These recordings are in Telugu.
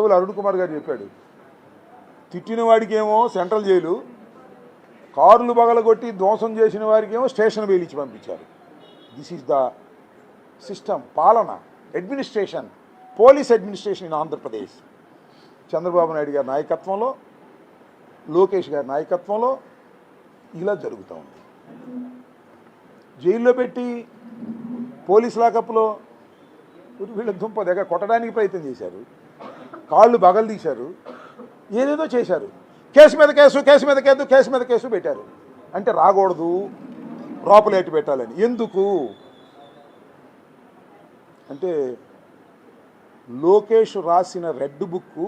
ఉండవల్లి అరుణ్ కుమార్ గారు చెప్పాడు, తిట్టిన వాడికేమో సెంట్రల్ జైలు, కార్లు బగలగొట్టి ధ్వంసం చేసిన వారికేమో స్టేషన్ బెయిల్ ఇచ్చి పంపించారు. దిస్ ఈజ్ ద సిస్టమ్, పాలన, administration, police administration in Andhra Pradesh. Chandrababu Naidu గారి నాయకత్వంలో, లోకేష్ గారి నాయకత్వంలో ఇలా జరుగుతూ ఉంది. జైల్లో పెట్టి పోలీస్ లాకప్లో వీళ్ళ దుంప దగ్గర కొట్టడానికి ప్రయత్నం చేశారు, కాళ్ళు బగలు తీశారు, ఏదేదో చేశారు. కేసు మీద కేసు, కేసు మీద కేసు, కేసు మీద కేసు పెట్టారు. అంటే రాకూడదు, లోపలేటి పెట్టాలని. ఎందుకు అంటే లోకేష్ రాసిన రెడ్ బుక్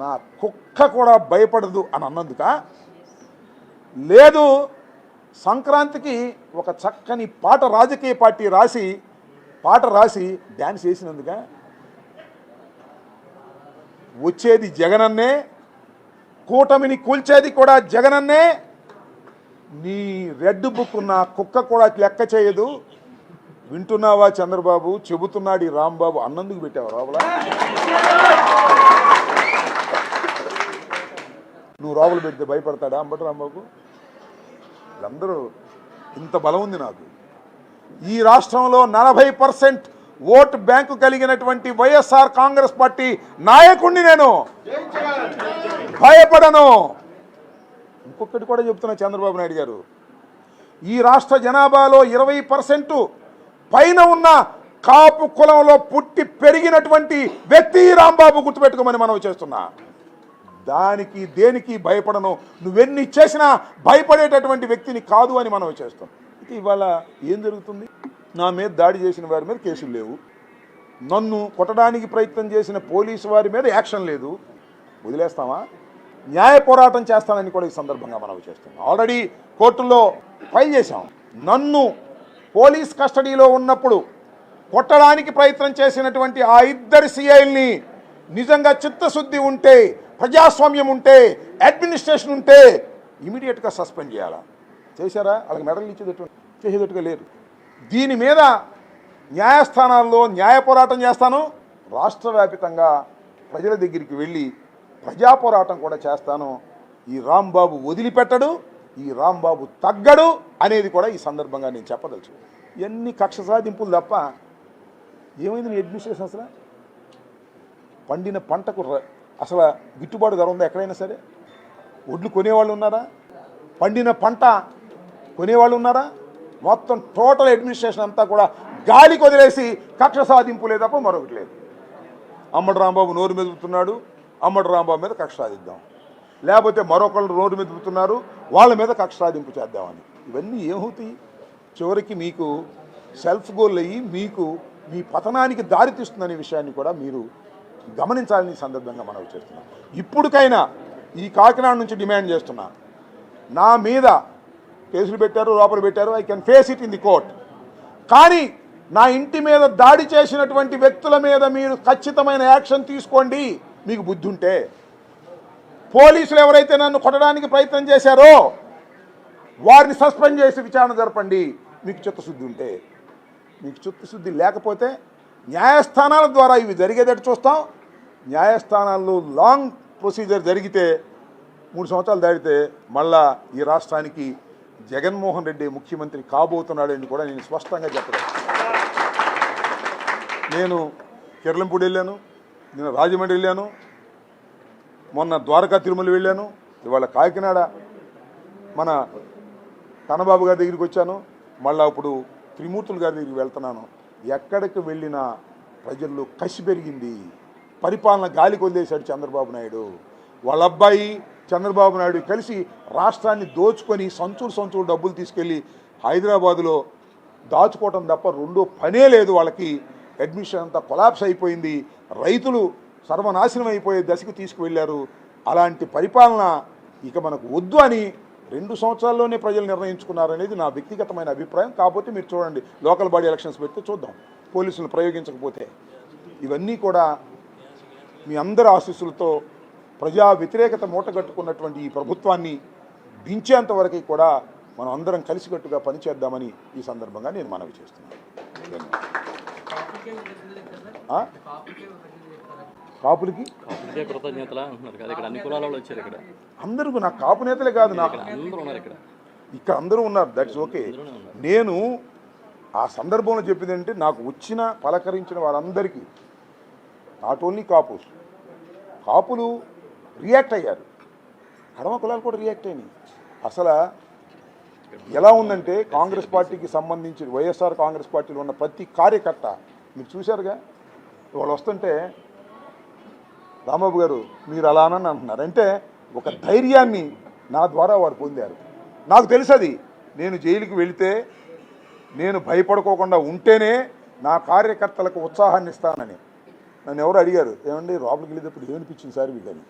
నా కుక్క కూడా భయపడదు అని అన్నందుక, లేదు సంక్రాంతికి ఒక చక్కని పాట రాజకీయ పార్టీ పాట రాసి డ్యాన్స్ వేసినందుక, వచ్చేది జగనన్నే, కూటమిని కూల్చేది కూడా జగనన్నే, నీ రెడ్ బుక్ నా కుక్క కూడా లెక్క చేయదు. వింటున్నావా చంద్రబాబు, చెబుతున్నాడు ఈ రాంబాబు అన్నందుకు పెట్టావు రావులా. నువ్వు రావులు పెడితే భయపడతాడా అంబటి రాంబాబు? వీళ్ళందరూ ఇంత బలం ఉంది నాకు. ఈ రాష్ట్రంలో 40% ఓటు బ్యాంకు కలిగినటువంటి వైఎస్ఆర్ కాంగ్రెస్ పార్టీ నాయకుడిని నేను, భయపడను. ఇంకొకటి కూడా చెప్తున్నా చంద్రబాబు నాయుడు గారు, ఈ రాష్ట్ర జనాభాలో 20% పైన ఉన్న కాపు కులంలో పుట్టి పెరిగినటువంటి వ్యక్తి రాంబాబు, గుర్తుపెట్టుకోమని మనం చేస్తున్నా. దానికి దేనికి భయపడను, నువ్వెన్ని చేసినా భయపడేటటువంటి వ్యక్తిని కాదు అని మనం చేస్తాం. అయితే ఇవాళ ఏం జరుగుతుంది? నా మీద దాడి చేసిన వారి మీద కేసులు లేవు, నన్ను కొట్టడానికి ప్రయత్నం చేసిన పోలీసు వారి మీద యాక్షన్ లేదు. వదిలేస్తామా? న్యాయ పోరాటం చేస్తానని కూడా ఈ సందర్భంగా మనం చేస్తాం. ఆల్రెడీ కోర్టులో ఫైల్ చేశాం. నన్ను పోలీస్ కస్టడీలో ఉన్నప్పుడు కొట్టడానికి ప్రయత్నం చేసినటువంటి ఆ ఇద్దరు సిఐల్ని నిజంగా చిత్తశుద్ధి ఉంటే, ప్రజాస్వామ్యం ఉంటే, అడ్మినిస్ట్రేషన్ ఉంటే ఇమీడియట్గా సస్పెండ్ చేయాలా? చేశారా? వాళ్ళకి మెడల్ చేసేటట్టుగా లేరు. దీని మీద న్యాయస్థానాల్లో న్యాయ పోరాటం చేస్తాను, రాష్ట్ర వ్యాపితంగా ప్రజల దగ్గరికి వెళ్ళి ప్రజా పోరాటం కూడా చేస్తాను. ఈ రాంబాబు వదిలిపెట్టడు, ఈ రాంబాబు తగ్గడు అనేది కూడా ఈ సందర్భంగా నేను చెప్పదలుచు. ఇవన్నీ కక్ష సాధింపులు తప్ప ఏమైంది నీ అడ్మినిస్ట్రేషన్? అసలు పండిన పంటకు అసలు గిట్టుబాటు ధర ఉందా ఎక్కడైనా సరే? ఒడ్లు కొనేవాళ్ళు ఉన్నారా? పండిన పంట కొనేవాళ్ళు ఉన్నారా? మొత్తం టోటల్ అడ్మినిస్ట్రేషన్ అంతా కూడా గాలికి వదిలేసి కక్ష సాధింపులే తప్ప మరొకటి లేదు. అమ్మడి రాంబాబు నోరు మెదుపుతున్నాడు, అమ్మడి రాంబాబు మీద కక్ష సాధిద్దాం, లేకపోతే మరొకళ్ళు నోరు మెదుపుతున్నారు, వాళ్ళ మీద కక్ష సాధింపు చేద్దామని. ఇవన్నీ ఏమవుతాయి? చివరికి మీకు సెల్ఫ్ గోల్ అయ్యి మీకు మీ పతనానికి దారితీస్తుందనే విషయాన్ని కూడా మీరు గమనించాలని సందర్భంగా మనం చేస్తున్నాం. ఇప్పటికైనా ఈ కాకినాడ నుంచి డిమాండ్ చేస్తున్నా, నా మీద కేసులు పెట్టారు, లోపల పెట్టారు, I can face it in the court. కానీ నా ఇంటి మీద దాడి చేసినటువంటి వ్యక్తుల మీద మీరు ఖచ్చితమైన యాక్షన్ తీసుకోండి. మీకు బుద్ధి ఉంటే పోలీసులు ఎవరైతే నన్ను కొట్టడానికి ప్రయత్నం చేశారో వారిని సస్పెండ్ చేసి విచారణ జరపండి. మీకు చిత్తశుద్ధి ఉంటే. మీకు చిత్తశుద్ధి లేకపోతే న్యాయస్థానాల ద్వారా ఇవి జరిగేటట్టు చూస్తాం. న్యాయస్థానాల్లో లాంగ్ ప్రొసీజర్ జరిగితే 3 సంవత్సరాలు దాటితే మళ్ళా ఈ రాష్ట్రానికి జగన్మోహన్ రెడ్డి ముఖ్యమంత్రి కాబోతున్నాడని కూడా నేను స్పష్టంగా చెప్పగలను. నేను కిర్లంపూడి వెళ్ళాను, నేను రాజమండ్రి వెళ్ళాను, మొన్న ద్వారకా తిరుమల వెళ్ళాను, ఇవాళ కాకినాడ మన కన్నబాబు గారి దగ్గరికి వచ్చాను, మళ్ళీ ఇప్పుడు త్రిమూర్తులు గారి దగ్గరికి వెళ్తున్నాను. ఎక్కడికి వెళ్ళినా ప్రజల్లో కసి పెరిగింది. పరిపాలన గాలికి వదిలేశాడు చంద్రబాబు నాయుడు. వాళ్ళ అబ్బాయి చంద్రబాబు నాయుడు కలిసి రాష్ట్రాన్ని దోచుకొని సంచులు డబ్బులు తీసుకెళ్ళి హైదరాబాదులో దాచుకోవటం తప్ప రెండో పనే లేదు వాళ్ళకి. అడ్మిషన్ అంతా కొలాప్స్ అయిపోయింది. రైతులు సర్వనాశనం అయిపోయే దశకు తీసుకువెళ్ళారు. అలాంటి పరిపాలన ఇక మనకు వద్దు అని 2 సంవత్సరాల్లోనే ప్రజలు నిర్ణయించుకున్నారనేది నా వ్యక్తిగతమైన అభిప్రాయం. కాకపోతే మీరు చూడండి, లోకల్ బాడీ ఎలక్షన్స్ పెడితే చూద్దాం, పోలీసులు ప్రయోగించకపోతే. ఇవన్నీ కూడా మీ అందరి ఆశీస్సులతో ప్రజా వ్యతిరేకత మూటగట్టుకున్నటువంటి ఈ ప్రభుత్వాన్ని దించేంత వరకు కూడా మనం అందరం కలిసికట్టుగా పనిచేద్దామని ఈ సందర్భంగా నేను మనవి చేస్తున్నాను. కాపులకి కృతజ్ఞతలు అంటున్నారు కదా, ఇక్కడ అన్ని కులాల వాళ్ళు వచ్చారు. ఇక్కడ అందరూ నాకు కాపు నేతలే కాదు, నాకు అందరూ ఉన్నారు. ఇక్కడ అందరూ ఉన్నారు, దట్స్ ఓకే. నేను ఆ సందర్భంలో చెప్పింది ఏంటంటే, నాకు వచ్చిన పలకరించిన వారందరికీ నాట్ ఓన్లీ కాపులు రియాక్ట్ అయ్యారు, కడమ కులాలు కూడా రియాక్ట్ అయినాయి. అసలు ఎలా ఉందంటే, కాంగ్రెస్ పార్టీకి సంబంధించి వైఎస్ఆర్ కాంగ్రెస్ పార్టీలో ఉన్న ప్రతి కార్యకర్త మీరు చూశారుగా, వాళ్ళు వస్తుంటే రాంబాబు గారు మీరు అలా అని అంటున్నారు అంటే, ఒక ధైర్యాన్ని నా ద్వారా వారు పొందారు. నాకు తెలుసు అది, నేను జైలుకి వెళితే నేను భయపడుకోకుండా ఉంటేనే నా కార్యకర్తలకు ఉత్సాహాన్ని ఇస్తానని. నన్ను ఎవరు అడిగారు, ఏమండి లోపలికి వెళ్ళేటప్పుడు ఏమనిపించింది సార్ మీకు అని.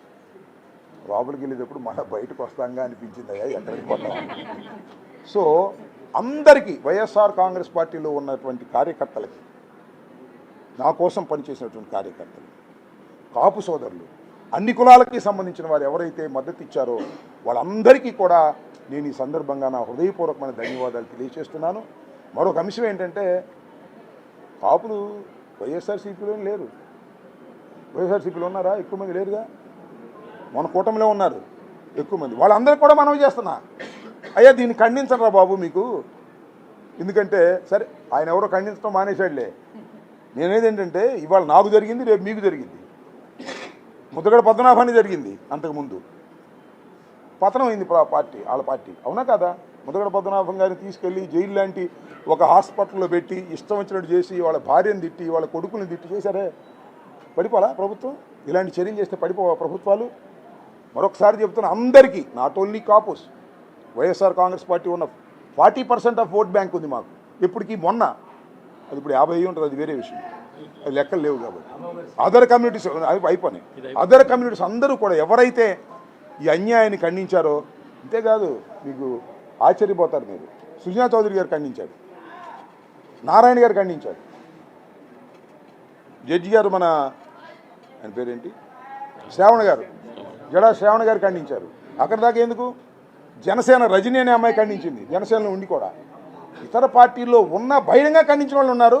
లోపలికి వెళ్ళేటప్పుడు మళ్ళీ బయటకు వస్తాంగా అనిపించింది, అయ్యా ఎక్కడికి పోతాం. సో అందరికీ వైఎస్ఆర్ కాంగ్రెస్ పార్టీలో ఉన్నటువంటి కార్యకర్తలకి, నా కోసం పనిచేసినటువంటి కార్యకర్తలు, కాపు సోదరులు, అన్ని కులాలకి సంబంధించిన వారు ఎవరైతే మద్దతు ఇచ్చారో వాళ్ళందరికీ కూడా నేను ఈ సందర్భంగా నా హృదయపూర్వకమైన ధన్యవాదాలు తెలియజేస్తున్నాను. మరొక అంశం ఏంటంటే, కాపులు వైఎస్ఆర్సీపీలో లేరు. వైఎస్ఆర్సీపీలో ఉన్నారా? ఎక్కువ మంది లేరుగా. మన కూటమిలో ఉన్నారు ఎక్కువ మంది. వాళ్ళందరికీ కూడా మనవి చేస్తున్నా, అయ్యా దీన్ని ఖండించరా బాబు మీకు. ఎందుకంటే సరే ఆయన ఎవరో ఖండించడం మానేశాడులే. నేనేదేంటంటే, ఇవాళ నాకు జరిగింది, రేపు మీకు జరిగింది. ముద్రగడ పద్మనాభాన్ని జరిగింది, అంతకుముందు పతనం అయింది పార్టీ, వాళ్ళ పార్టీ, అవునా కదా. ముద్రగడ పద్మనాభం గారిని తీసుకెళ్ళి జైలు లాంటి ఒక హాస్పిటల్లో పెట్టి ఇష్టం వచ్చినట్టు చేసి వాళ్ళ భార్యను తిట్టి వాళ్ళ కొడుకుని తిట్టి చేశారే. పడిపోలా ప్రభుత్వం? ఇలాంటి చర్యలు చేస్తే పడిపోవా ప్రభుత్వాలు? మరొకసారి చెప్తున్నా అందరికీ, not only Kapus, YSR Congress party ఉన్న 40% ఆఫ్ ఓట్ బ్యాంక్ ఉంది మాకు. ఇప్పటికీ మొన్న అది ఇప్పుడు 50 ఉంటుంది, అది వేరే విషయం, అది లెక్కలు లేవు కాబట్టి. అదర్ కమ్యూనిటీస్ అయిపోయినాయి. అదర్ కమ్యూనిటీస్ అందరూ కూడా ఎవరైతే ఈ అన్యాయాన్ని ఖండించారో, అంతేకాదు మీకు ఆశ్చర్యపోతారు మీరు, సుజనా చౌదరి గారు ఖండించారు, నారాయణ గారు ఖండించారు, జడ్జి గారు మన ఆయన పేరేంటి శ్రావణ గారు, జడా శ్రావణ గారు ఖండించారు. అక్కడ దాకా ఎందుకు, జనసేన రజనీ అనే అమ్మాయి ఖండించింది, జనసేనలో ఉండి కూడా. ఇతర పార్టీల్లో ఉన్న బహిరంగ ఖండించిన వాళ్ళు ఉన్నారు,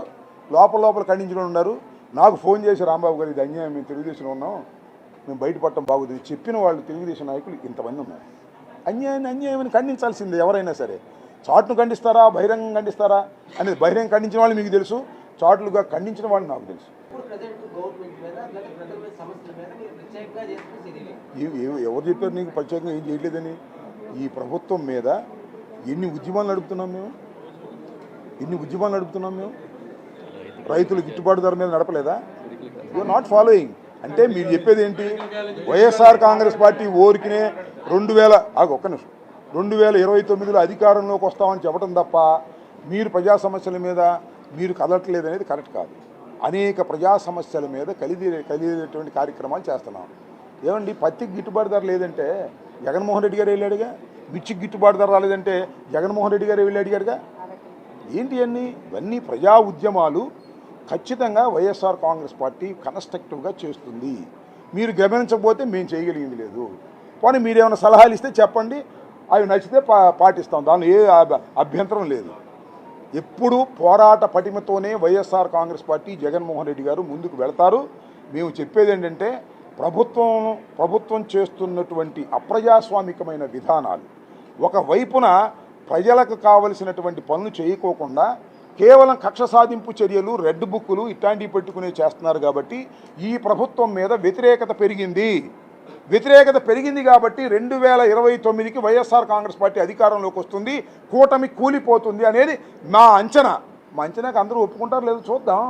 లోపల ఖండించిన వాళ్ళు ఉన్నారు. నాకు ఫోన్ చేసి, రాంబాబు గారు ఇది అన్యాయం, మేము తెలుగుదేశంలో ఉన్నాం, మేము బయటపడటం బాగుంది చెప్పిన వాళ్ళు తెలుగుదేశం నాయకులు ఇంతమంది ఉన్నారు. అన్యాయాన్ని ఖండించాల్సిందే ఎవరైనా సరే. చాటును ఖండిస్తారా, బహిరంగం ఖండిస్తారా అనేది, బహిరంగ ఖండించిన వాళ్ళు మీకు తెలుసు, చాటులుగా ఖండించిన వాళ్ళు నాకు తెలుసు. ఎవరు చెప్పారు నీకు ప్రత్యేకంగా ఏం చేయలేదని? ఈ ప్రభుత్వం మీద ఎన్ని ఉద్యమాలు నడుపుతున్నాం మేము? రైతులు గిట్టుబాటు ధర మీద నడపలేదా? You're not following. అంటే మీరు చెప్పేది ఏంటి? వైఎస్ఆర్ కాంగ్రెస్ పార్టీ ఓరికినే 2029లో అధికారంలోకి వస్తామని చెప్పడం తప్ప మీరు ప్రజా సమస్యల మీద మీరు కదలట్లేదు అనేది కరెక్ట్ కాదు. అనేక ప్రజా సమస్యల మీద కలిగేటువంటి కార్యక్రమాలు చేస్తున్నాం. ఏమండి, పత్తికి గిట్టుబాటు ధర లేదంటే జగన్మోహన్ రెడ్డి గారు వెళ్ళాడుగా, మిర్చికి గిట్టుబాటు ధర రాలేదంటే జగన్మోహన్ రెడ్డి గారు వెళ్ళి అడిగారుగా. ఏంటి అన్నీ? ఇవన్నీ ప్రజా ఉద్యమాలు ఖచ్చితంగా వైఎస్ఆర్ కాంగ్రెస్ పార్టీ కన్స్ట్రక్టివ్గా చేస్తుంది. మీరు గమనించకపోతే మేము చేయగలిగింది లేదు. కానీ మీరేమైనా సలహాలు ఇస్తే చెప్పండి, అవి నచ్చితే పాటిస్తాం, దానిలో ఏ అభ్యంతరం లేదు. ఎప్పుడు పోరాట పటిమతోనే వైఎస్ఆర్ కాంగ్రెస్ పార్టీ, జగన్మోహన్ రెడ్డి గారు ముందుకు వెళతారు. మేము చెప్పేది ఏంటంటే, ప్రభుత్వం చేస్తున్నటువంటి అప్రజాస్వామికమైన విధానాలు, ఒకవైపున ప్రజలకు కావలసినటువంటి పనులు చేయకోకుండా కేవలం కక్ష సాధింపు చర్యలు, రెడ్ బుక్కులు ఇట్లాంటివి పెట్టుకునే చేస్తున్నారు. కాబట్టి ఈ ప్రభుత్వం మీద వ్యతిరేకత పెరిగింది కాబట్టి 2029కి వైఎస్ఆర్ కాంగ్రెస్ పార్టీ అధికారంలోకి వస్తుంది, కూటమి కూలిపోతుంది అనేది మా అంచనా. మా అంచనాకి అందరూ ఒప్పుకుంటారు లేదు చూద్దాం.